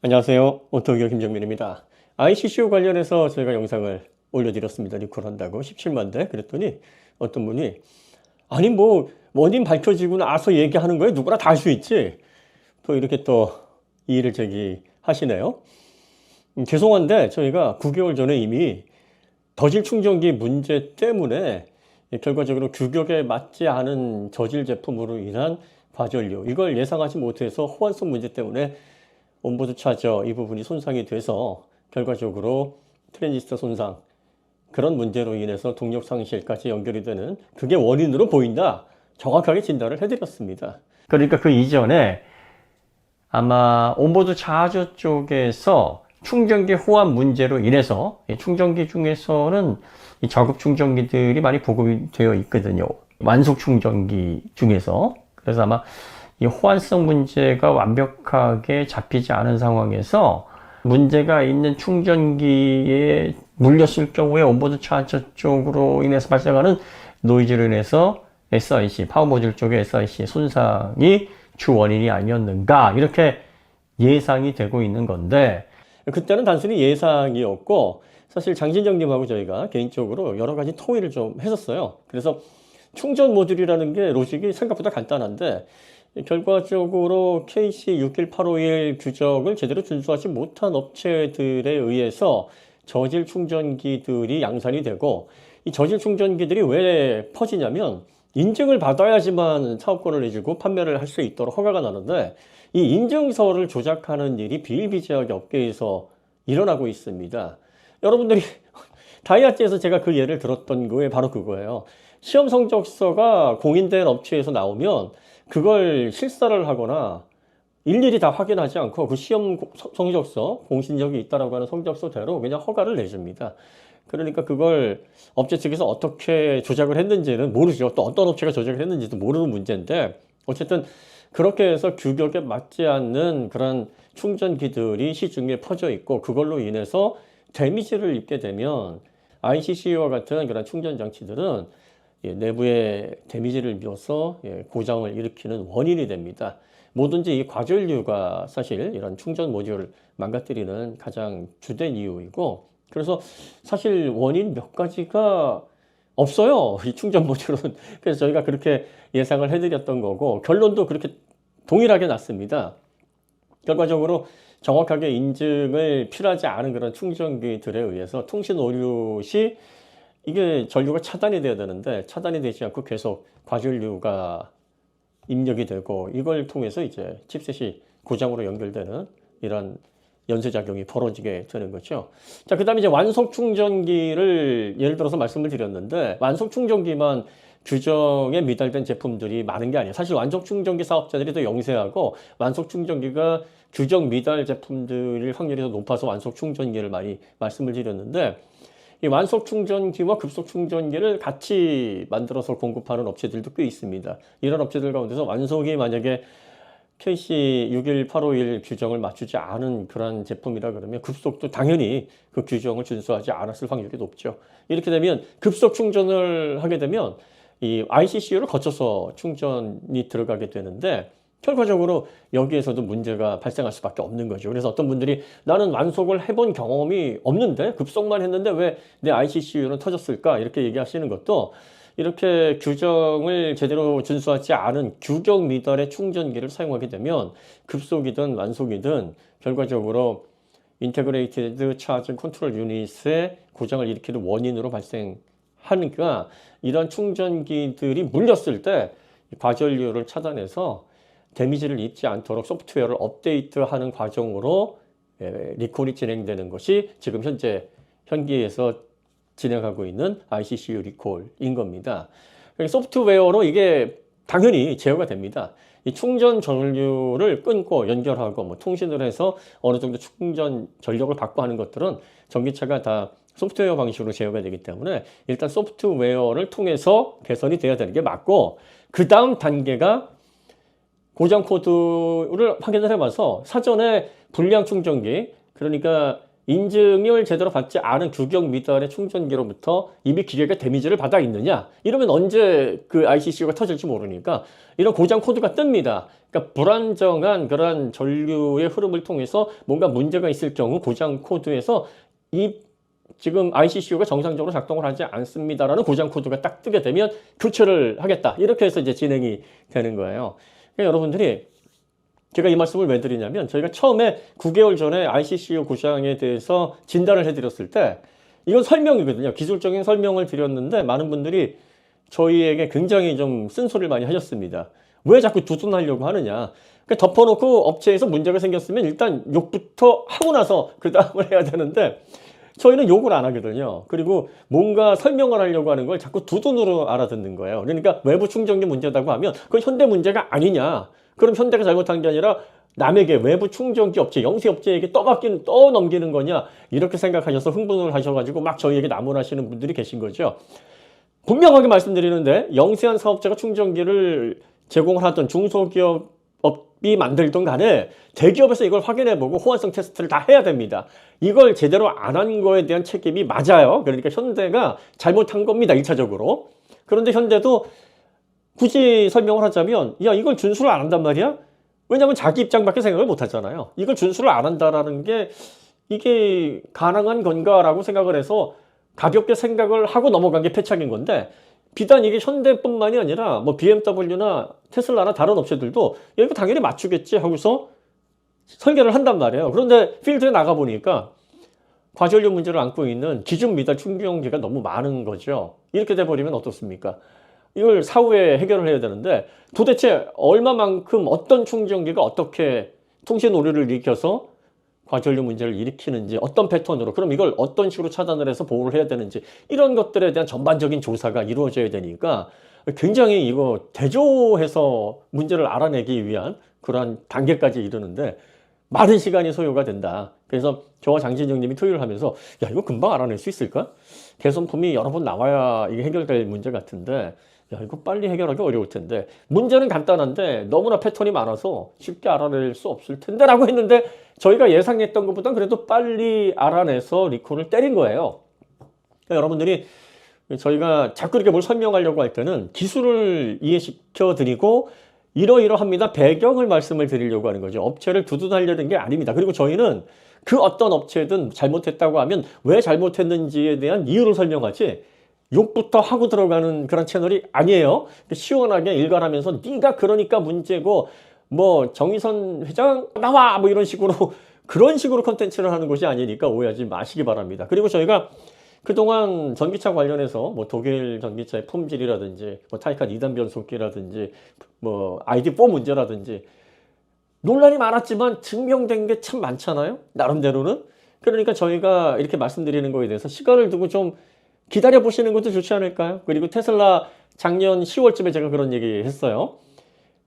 안녕하세요. 오토기어 김정민입니다. ICCO 관련해서 저희가 영상을 올려드렸습니다. 리콜한다고 17만 대 그랬더니 어떤 분이 아니 뭐 원인 밝혀지고 나서 얘기하는 거에 누구나 다 할 수 있지. 또 이렇게 또 이의를 제기하시네요. 죄송한데 저희가 9개월 전에 이미 저질 충전기 문제 때문에 결과적으로 규격에 맞지 않은 저질 제품으로 인한 과전류 이걸 예상하지 못해서 호환성 문제 때문에 온보드 차저 이 부분이 손상이 돼서 결과적으로 트랜지스터 손상 그런 문제로 인해서 동력 상실까지 연결이 되는 그게 원인으로 보인다. 정확하게 진단을 해드렸습니다. 그러니까 그 이전에 아마 온보드 차저 쪽에서 충전기 호환 문제로 인해서 충전기 중에서는 이 저급 충전기들이 많이 보급이 되어 있거든요. 완속 충전기 중에서. 그래서 아마 이 호환성 문제가 완벽하게 잡히지 않은 상황에서 문제가 있는 충전기에 물렸을 경우에 온보드 차저 쪽으로 인해서 발생하는 노이즈로 인해서 SIC, 파워 모듈 쪽의 SIC의 손상이 주 원인이 아니었는가 이렇게 예상이 되고 있는 건데 그때는 단순히 예상이었고 사실 장진정님하고 저희가 개인적으로 여러 가지 토의를 좀 했었어요. 그래서 충전 모듈이라는 게 로직이 생각보다 간단한데 결과적으로 KC61851 규정을 제대로 준수하지 못한 업체들에 의해서 저질 충전기들이 양산이 되고 이 저질 충전기들이 왜 퍼지냐면 인증을 받아야지만 사업권을 내주고 판매를 할 수 있도록 허가가 나는데 이 인증서를 조작하는 일이 비일비재하게 업계에서 일어나고 있습니다. 여러분들이 다이아트에서 제가 그 예를 들었던 거에 바로 그거예요. 시험 성적서가 공인된 업체에서 나오면 그걸 실사를 하거나 일일이 다 확인하지 않고 그 시험 성적서, 공신력이 있다라고 하는 성적서대로 그냥 허가를 내줍니다. 그러니까 그걸 업체 측에서 어떻게 조작을 했는지는 모르죠. 또 어떤 업체가 조작을 했는지도 모르는 문제인데 어쨌든 그렇게 해서 규격에 맞지 않는 그런 충전기들이 시중에 퍼져 있고 그걸로 인해서 데미지를 입게 되면 ICC와 같은 그런 충전 장치들은 내부에 데미지를 입어서 고장을 일으키는 원인이 됩니다. 뭐든지 이 과전류가 사실 이런 충전 모듈을 망가뜨리는 가장 주된 이유이고 그래서 사실 원인 몇 가지가 없어요. 이 충전 모듈은. 그래서 저희가 그렇게 예상을 해드렸던 거고 결론도 그렇게 동일하게 났습니다. 결과적으로 정확하게 인증을 필요하지 않은 그런 충전기들에 의해서 통신 오류 시 이게 전류가 차단이 돼야 되는데 차단이 되지 않고 계속 과전류가 입력이 되고 이걸 통해서 이제 칩셋이 고장으로 연결되는 이런 연쇄작용이 벌어지게 되는 거죠. 자, 그 다음에 이제 완속 충전기를 예를 들어서 말씀을 드렸는데 완속 충전기만 규정에 미달된 제품들이 많은 게 아니에요. 사실 완속 충전기 사업자들이 더 영세하고 완속 충전기가 규정 미달 제품들일 확률이 더 높아서 완속 충전기를 많이 말씀을 드렸는데 이 완속 충전기와 급속 충전기를 같이 만들어서 공급하는 업체들도 꽤 있습니다. 이런 업체들 가운데서 완속이 만약에 KC61851 규정을 맞추지 않은 그런 제품이라 그러면 급속도 당연히 그 규정을 준수하지 않았을 확률이 높죠. 이렇게 되면 급속 충전을 하게 되면 이 ICCU를 거쳐서 충전이 들어가게 되는데 결과적으로 여기에서도 문제가 발생할 수밖에 없는 거죠. 그래서 어떤 분들이 나는 완속을 해본 경험이 없는데 급속만 했는데 왜 내 ICCU는 터졌을까? 이렇게 얘기하시는 것도 이렇게 규정을 제대로 준수하지 않은 규격 미달의 충전기를 사용하게 되면 급속이든 완속이든 결과적으로 인테그레이티드 차징 컨트롤 유닛의 고장을 일으키는 원인으로 발생하니까 이런 충전기들이 물렸을 때 과전류를 차단해서 데미지를 입지 않도록 소프트웨어를 업데이트하는 과정으로 리콜이 진행되는 것이 지금 현기에서 진행하고 있는 ICCU 리콜인 겁니다. 소프트웨어로 이게 당연히 제어가 됩니다. 이 충전 전류를 끊고 연결하고 뭐 통신을 해서 어느 정도 충전 전력을 받고 하는 것들은 전기차가 다 소프트웨어 방식으로 제어가 되기 때문에 일단 소프트웨어를 통해서 개선이 돼야 되는 게 맞고 그 다음 단계가 고장 코드를 확인을 해봐서 사전에 불량 충전기 그러니까 인증을 제대로 받지 않은 규격 미달의 충전기로부터 이미 기계가 데미지를 받아 있느냐? 이러면 언제 그 ICCU가 터질지 모르니까 이런 고장 코드가 뜹니다. 그러니까 불안정한 그런 전류의 흐름을 통해서 뭔가 문제가 있을 경우 고장 코드에서 이 지금 ICCU가 정상적으로 작동을 하지 않습니다라는 고장 코드가 딱 뜨게 되면 교체를 하겠다. 이렇게 해서 이제 진행이 되는 거예요. 그러니까 여러분들이 제가 이 말씀을 왜 드리냐면 저희가 처음에 9개월 전에 ICCU 고장에 대해서 진단을 해드렸을 때 이건 설명이거든요. 기술적인 설명을 드렸는데 많은 분들이 저희에게 굉장히 좀 쓴소리를 많이 하셨습니다. 왜 자꾸 두둔하려고 하느냐. 그러니까 덮어놓고 업체에서 문제가 생겼으면 일단 욕부터 하고 나서 그 다음을 해야 되는데 저희는 욕을 안 하거든요. 그리고 뭔가 설명을 하려고 하는 걸 자꾸 두둔으로 알아듣는 거예요. 그러니까 외부 충전기 문제다고 하면 그건 현대 문제가 아니냐. 그럼 현대가 잘못한 게 아니라 남에게 외부 충전기 업체, 영세 업체에게 떠넘기는 거냐 이렇게 생각하셔서 흥분을 하셔가지고 막 저희에게 나무라시는 분들이 계신 거죠. 분명하게 말씀드리는데 영세한 사업자가 충전기를 제공을 하던 중소기업이 만들던 간에 대기업에서 이걸 확인해보고 호환성 테스트를 다 해야 됩니다. 이걸 제대로 안 한 거에 대한 책임이 맞아요. 그러니까 현대가 잘못한 겁니다. 1차적으로. 그런데 현대도 굳이 설명을 하자면 야 이걸 준수를 안 한단 말이야? 왜냐하면 자기 입장밖에 생각을 못 하잖아요. 이걸 준수를 안 한다라는 게 이게 가능한 건가라고 생각을 해서 가볍게 생각을 하고 넘어간 게 패착인 건데 비단 이게 현대뿐만이 아니라 뭐 BMW나 테슬라나 다른 업체들도 야 이거 당연히 맞추겠지 하고서 설계를 한단 말이에요. 그런데 필드에 나가보니까 과전류 문제를 안고 있는 기준 미달 충전기가 너무 많은 거죠. 이렇게 돼버리면 어떻습니까? 이걸 사후에 해결을 해야 되는데 도대체 얼마만큼 어떤 충전기가 어떻게 통신 오류를 일으켜서 과전류 문제를 일으키는지 어떤 패턴으로 그럼 이걸 어떤 식으로 차단을 해서 보호를 해야 되는지 이런 것들에 대한 전반적인 조사가 이루어져야 되니까 굉장히 이거 대조해서 문제를 알아내기 위한 그러한 단계까지 이르는데 많은 시간이 소요가 된다. 그래서 저와 장진영 님이 토의를 하면서 야 이거 금방 알아낼 수 있을까? 개선품이 여러 번 나와야 이게 해결될 문제 같은데 야 이거 빨리 해결하기 어려울 텐데 문제는 간단한데 너무나 패턴이 많아서 쉽게 알아낼 수 없을 텐데 라고 했는데 저희가 예상했던 것보다 그래도 빨리 알아내서 리콜을 때린 거예요. 그러니까 여러분들이 저희가 자꾸 이렇게 뭘 설명하려고 할 때는 기술을 이해시켜 드리고 이러이러합니다. 배경을 말씀을 드리려고 하는 거죠. 업체를 두둔하려는 게 아닙니다. 그리고 저희는 그 어떤 업체든 잘못했다고 하면 왜 잘못했는지에 대한 이유를 설명하지 욕부터 하고 들어가는 그런 채널이 아니에요. 시원하게 일관하면서 네가 그러니까 문제고 뭐 정의선 회장 나와 뭐 이런 식으로 그런 식으로 컨텐츠를 하는 것이 아니니까 오해하지 마시기 바랍니다. 그리고 저희가 그동안 전기차 관련해서 뭐 독일 전기차의 품질이라든지 뭐 타이칸 2단 변속기라든지 뭐 ID4 문제라든지 논란이 많았지만 증명된 게 참 많잖아요. 나름대로는. 그러니까 저희가 이렇게 말씀드리는 거에 대해서 시간을 두고 좀 기다려 보시는 것도 좋지 않을까요? 그리고 테슬라 작년 10월쯤에 제가 그런 얘기 했어요.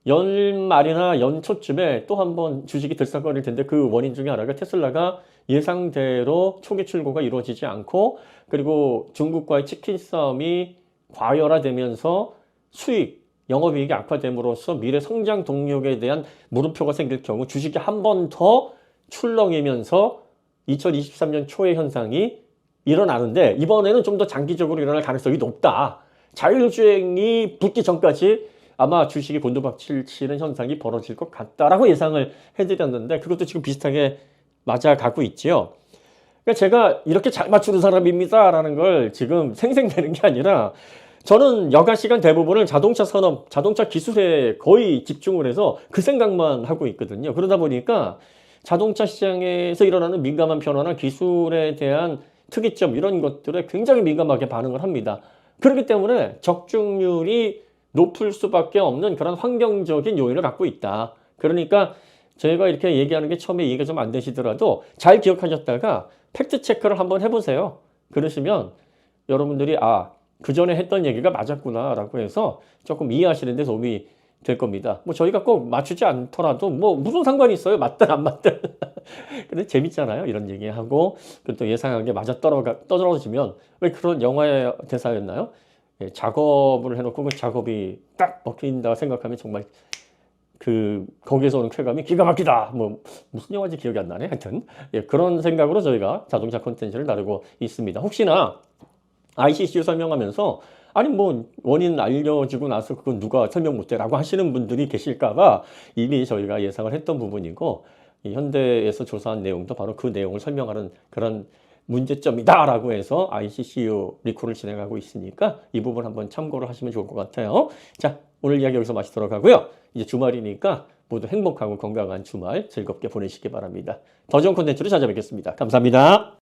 연말이나 연초쯤에 또 한번 주식이 들썩거릴 텐데 그 원인 중에 하나가 테슬라가 예상대로 초기 출고가 이루어지지 않고 그리고 중국과의 치킨 싸움이 과열화되면서 수익, 영업이익이 악화됨으로써 미래 성장 동력에 대한 물음표가 생길 경우 주식이 한 번 더 출렁이면서 2023년 초의 현상이 일어나는데 이번에는 좀 더 장기적으로 일어날 가능성이 높다. 자율주행이 붙기 전까지 아마 주식이 곤두박질치는 현상이 벌어질 것 같다라고 예상을 해드렸는데 그것도 지금 비슷하게 맞아가고 있지요. 그러니까 제가 이렇게 잘 맞추는 사람입니다라는 걸 지금 생생내는 게 아니라 저는 여가 시간 대부분을 자동차 산업, 자동차 기술에 거의 집중을 해서 그 생각만 하고 있거든요. 그러다 보니까 자동차 시장에서 일어나는 민감한 변화나 기술에 대한 특이점 이런 것들에 굉장히 민감하게 반응을 합니다. 그렇기 때문에 적중률이 높을 수밖에 없는 그런 환경적인 요인을 갖고 있다. 그러니까 저희가 이렇게 얘기하는 게 처음에 이해가 좀 안 되시더라도 잘 기억하셨다가 팩트 체크를 한번 해보세요. 그러시면 여러분들이 그 전에 했던 얘기가 맞았구나 라고 해서 조금 이해하시는 데 도움이 될 겁니다. 뭐 저희가 꼭 맞추지 않더라도 뭐 무슨 상관이 있어요? 맞든 안 맞든. 근데 재밌잖아요. 이런 얘기하고 또 예상한 게 맞아 떨어지면 왜 그런 영화의 대사였나요? 예, 작업을 해놓고 그 작업이 딱 먹힌다 생각하면 정말 거기에서 오는 쾌감이 기가 막히다. 뭐 무슨 영화인지 기억이 안 나네. 하여튼 예, 그런 생각으로 저희가 자동차 콘텐츠를 다루고 있습니다. 혹시나 ICCU 설명하면서 아니 뭐 원인 알려지고 나서 그건 누가 설명 못해라고 하시는 분들이 계실까봐 이미 저희가 예상을 했던 부분이고 이 현대에서 조사한 내용도 바로 그 내용을 설명하는 그런 문제점이다라고 해서 ICCU 리콜을 진행하고 있으니까 이 부분 한번 참고를 하시면 좋을 것 같아요. 자, 오늘 이야기 여기서 마치도록 하고요. 이제 주말이니까 모두 행복하고 건강한 주말 즐겁게 보내시기 바랍니다. 더 좋은 콘텐츠로 찾아뵙겠습니다. 감사합니다.